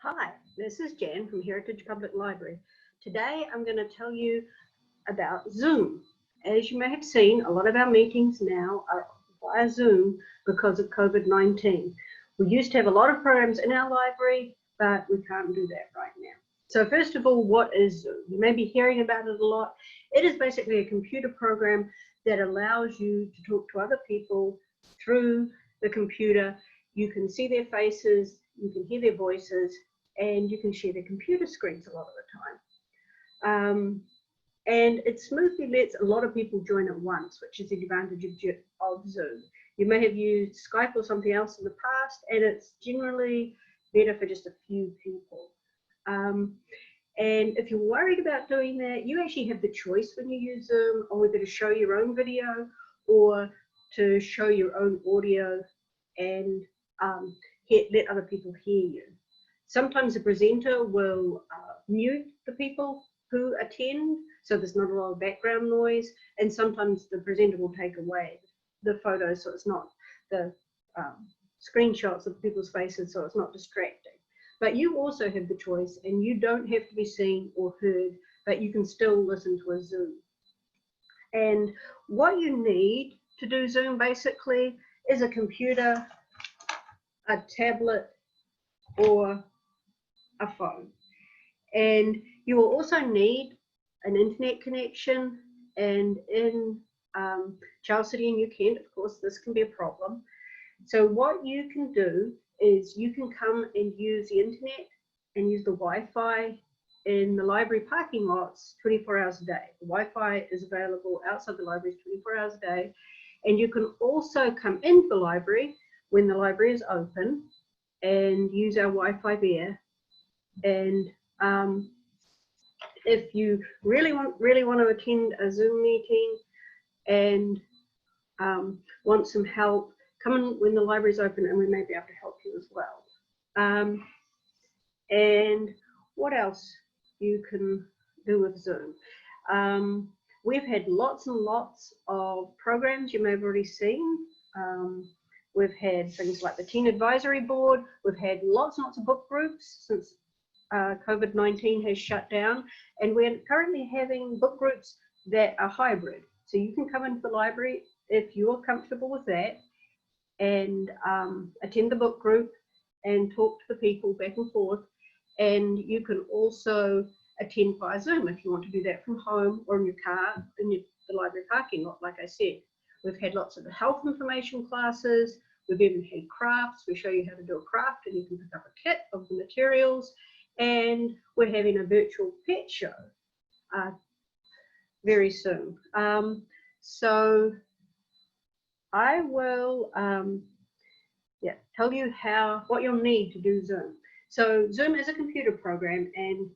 Hi, this is Jan from Heritage Public Library. Today I'm going to tell you about Zoom. As you may have seen, a lot of our meetings now are via Zoom because of COVID-19. We used to have a lot of programs in our library, but we can't do that right now. So first of all, what is Zoom? You may be hearing about it a lot. It is basically a computer program that allows you to talk to other people through the computer. You can see their faces, you can hear their voices, and you can share their computer screens a lot of the time. And it smoothly lets a lot of people join at once, which is the advantage of Zoom. You may have used Skype or something else in the past, and it's generally better for just a few people. And if you're worried about doing that, you actually have the choice when you use Zoom on whether to show your own video or to show your own audio and let other people hear you. Sometimes the presenter will mute the people who attend, so there's not a lot of background noise, and sometimes the presenter will take away the photos so it's not the screenshots of people's faces, so it's not distracting. But you also have the choice, and you don't have to be seen or heard, but you can still listen to a Zoom. And what you need to do Zoom basically is a computer, a tablet, or a phone. And you will also need an internet connection, and in Charles City and New Kent, of course, this can be a problem. So what you can do is you can come and use the internet and use the Wi-Fi in the library parking lots 24 hours a day. The Wi-Fi is available outside the library 24 hours a day. And you can also come into the library when the library is open and use our Wi-Fi there. And if you really want to attend a Zoom meeting and want some help, come in when the library is open and we may be able to help you as well. And what else you can do with Zoom? We've had lots and lots of programs you may have already seen. We've had things like the Teen Advisory Board. We've had lots and lots of book groups since COVID-19 has shut down, and we're currently having book groups that are hybrid. So you can come into the library if you're comfortable with that and attend the book group and talk to the people back and forth. And you can also attend via Zoom if you want to do that from home or in your car in the library parking lot, like I said. We've had lots of the health information classes. We've even had crafts. We show you how to do a craft and you can pick up a kit of the materials. And we're having a virtual pet show very soon. So I will tell you what you'll need to do Zoom. So Zoom is a computer program, and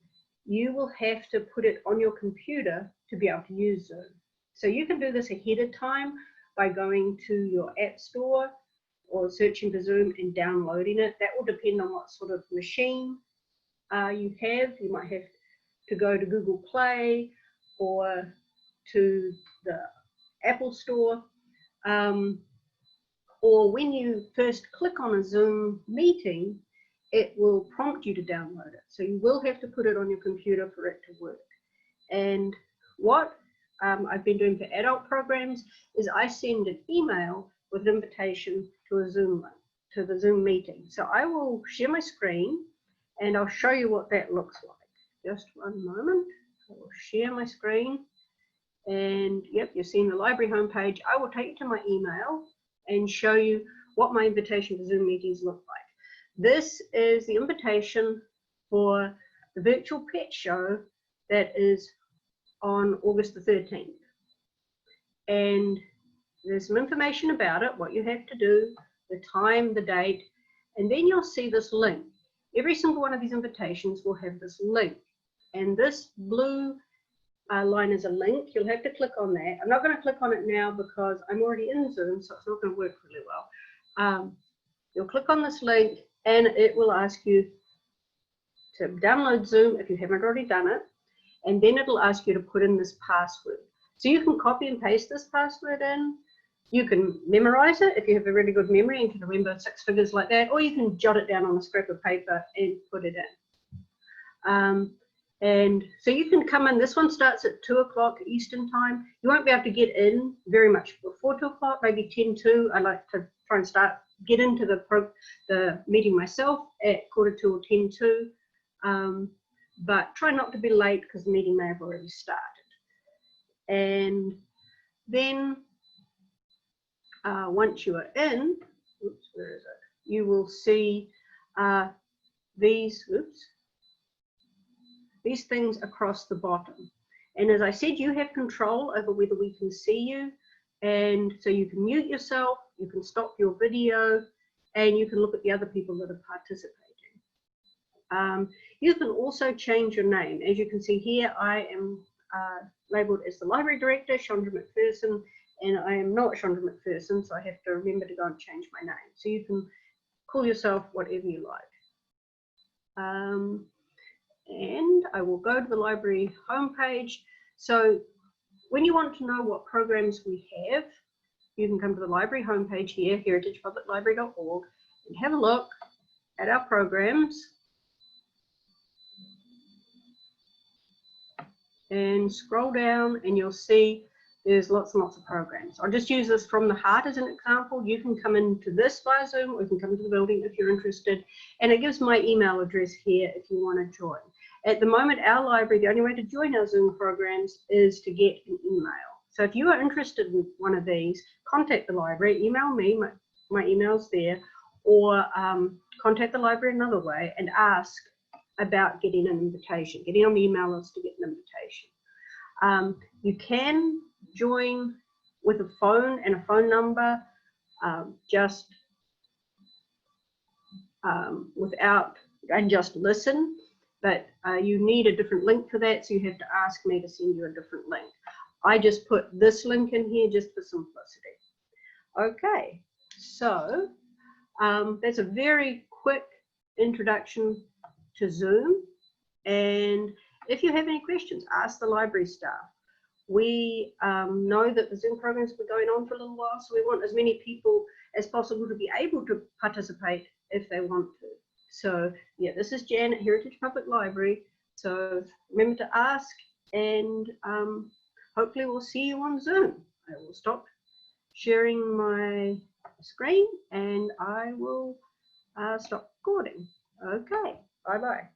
you will have to put it on your computer to be able to use Zoom. So you can do this ahead of time by going to your app store or searching for Zoom and downloading it. That will depend on what sort of machine you have. You might have to go to Google Play or to the Apple Store. Or when you first click on a Zoom meeting, it will prompt you to download it. So you will have to put it on your computer for it to work. And what I've been doing for adult programs is I send an email with an invitation to a Zoom link, to the Zoom meeting. So I will share my screen and I'll show you what that looks like. Just one moment. I will share my screen. And yep, you're seeing the library homepage. I will take you to my email and show you what my invitation to Zoom meetings look like. This is the invitation for the virtual pet show that is on August the 13th. And there's some information about it, what you have to do, the time, the date, and then you'll see this link. Every single one of these invitations will have this link. And this blue line is a link. You'll have to click on that. I'm not going to click on it now because I'm already in Zoom, so it's not going to work really well. You'll click on this link and it will ask you to download Zoom if you haven't already done it. And then it'll ask you to put in this password. So you can copy and paste this password in, You can memorize it if you have a really good memory and can remember 6 figures like that, or you can jot it down on a scrap of paper and put it in. And so you can come in. This one starts at 2 o'clock Eastern time. You won't be able to get in very much before 2 o'clock, maybe 10:02. I like to try and get into the meeting myself at 1:45 or 10:02. But try not to be late because the meeting may have already started. And then once you are in, oops, where is it? You will see these things across the bottom. And as I said, you have control over whether we can see you. And so you can mute yourself, you can stop your video, and you can look at the other people that are participating. You can also change your name. As you can see here, I am labeled as the Library Director, Chandra McPherson, and I am not Chandra McPherson, so I have to remember to go and change my name. So you can call yourself whatever you like. And I will go to the library homepage. So when you want to know what programs we have, you can come to the library homepage here, heritagepubliclibrary.org, and have a look at our programs. And scroll down and you'll see there's lots and lots of programs. I'll just use this from the heart as an example. You can come into this via Zoom, or you can come into the building if you're interested. And it gives my email address here if you want to join. At the moment, our library, the only way to join our Zoom programs is to get an email. So if you are interested in one of these, contact the library, email me, my email's there, or contact the library another way and ask about getting an invitation, getting on the email list to get an invitation. You can join with a phone and a phone number, just listen, but you need a different link for that, so you have to ask me to send you a different link. I just put this link in here just for simplicity. Okay, so that's a very quick introduction to Zoom, and if you have any questions, ask the library staff. We know that the Zoom programs have been going on for a little while, so we want as many people as possible to be able to participate if they want to. So yeah, this is Jan at Heritage Public Library. So remember to ask, and hopefully we'll see you on Zoom. I will stop sharing my screen and I will stop recording. Okay, bye-bye.